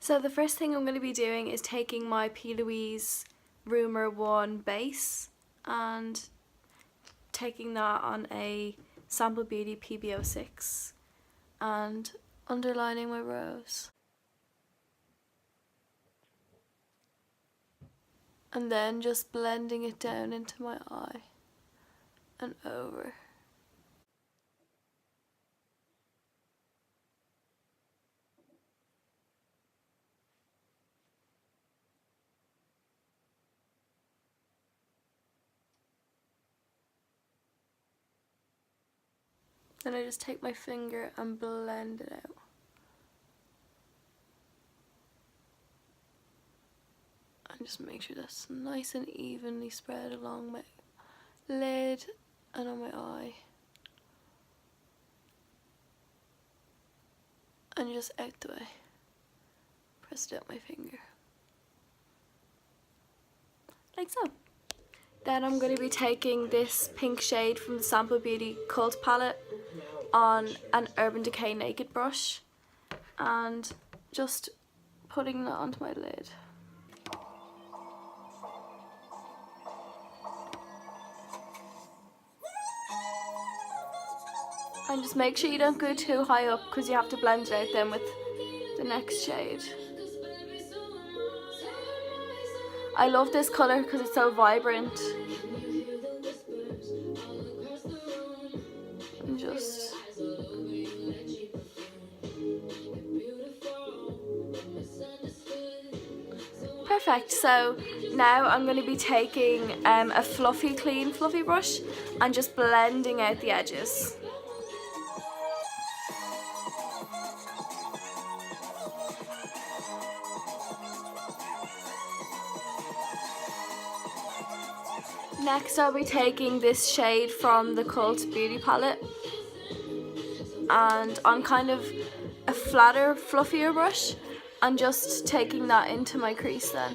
So the first thing I'm going to be doing is taking my P. Louise Rumour 1 base and taking that on a Sample Beauty PB06 and underlining my rose. And then just blending it down into my eye and over. Then I just take my finger and blend it out. And just make sure that's nice and evenly spread along my lid and on my eye. And just out the way. Press it out my finger. Like so. Then I'm going to be taking this pink shade from the Sample Beauty Cult palette on an Urban Decay Naked brush and just putting that onto my lid. And just make sure you don't go too high up because you have to blend it out then with the next shade. I love this colour because it's so vibrant. And just perfect. So now I'm going to be taking a clean fluffy brush and just blending out the edges. Next I'll be taking this shade from the Cult Beauty palette and on kind of a flatter, fluffier brush and just taking that into my crease then.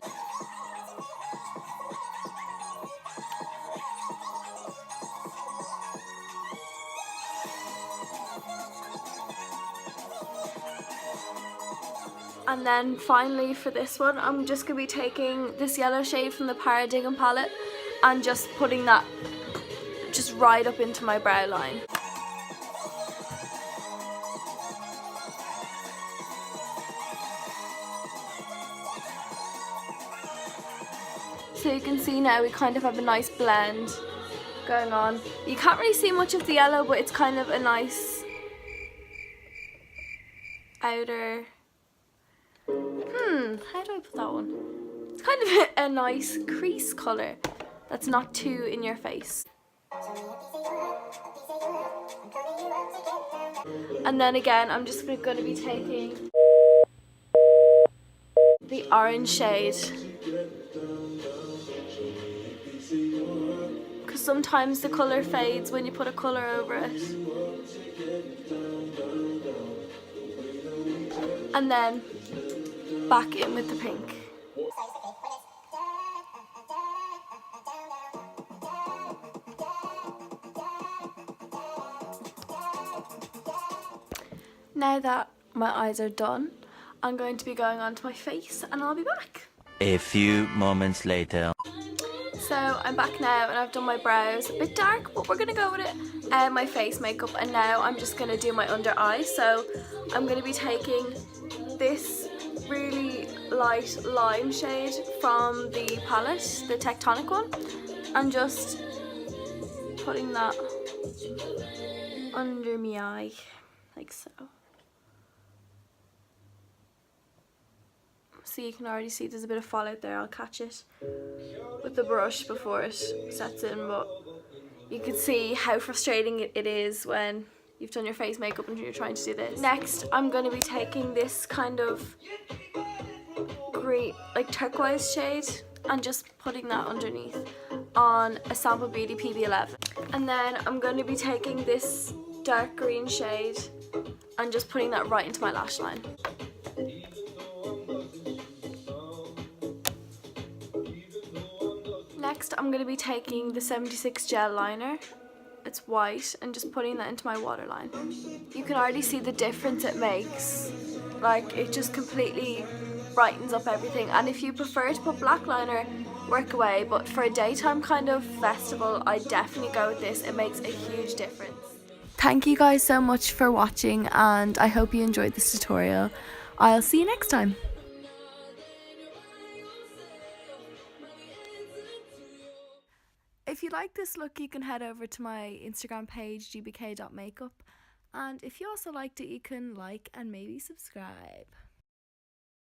And then finally for this one I'm just going to be taking this yellow shade from the Paradigm palette and just putting that just right up into my brow line. So you can see now we kind of have a nice blend going on. You can't really see much of the yellow, but it's kind of a nice outer, how do I put that one? It's kind of a nice crease colour that's not too in your face. And then again, I'm just going to be taking the orange shade. Because sometimes the colour fades when you put a colour over it. And then back in with the pink. Now that my eyes are done, I'm going to be going on to my face and I'll be back. A few moments later. So I'm back now and I've done my brows, a bit dark, but we're gonna go with it. My face makeup, and now I'm just gonna do my under eye. So I'm gonna be taking this really light lime shade from the palette, the Tectonic one, and just putting that under my eye, like so. So you can already see there's a bit of fallout there. I'll catch it with the brush before it sets in, but you can see how frustrating it is when you've done your face makeup and you're trying to do this. Next, I'm going to be taking this kind of green, like turquoise shade, and just putting that underneath on a Sample Beauty PB11. And then I'm going to be taking this dark green shade and just putting that right into my lash line. Next, I'm going to be taking the 76 gel liner. It's white, and just putting that into my waterline. You can already see the difference it makes. Like, it just completely brightens up everything. And if you prefer to put black liner, work away, but for a daytime kind of festival, I definitely go with this. It makes a huge difference. Thank you guys so much for watching, and I hope you enjoyed this tutorial. I'll see you next time. If you like this look, you can head over to my Instagram page, gbk.makeup, and if you also liked it, you can like and maybe subscribe.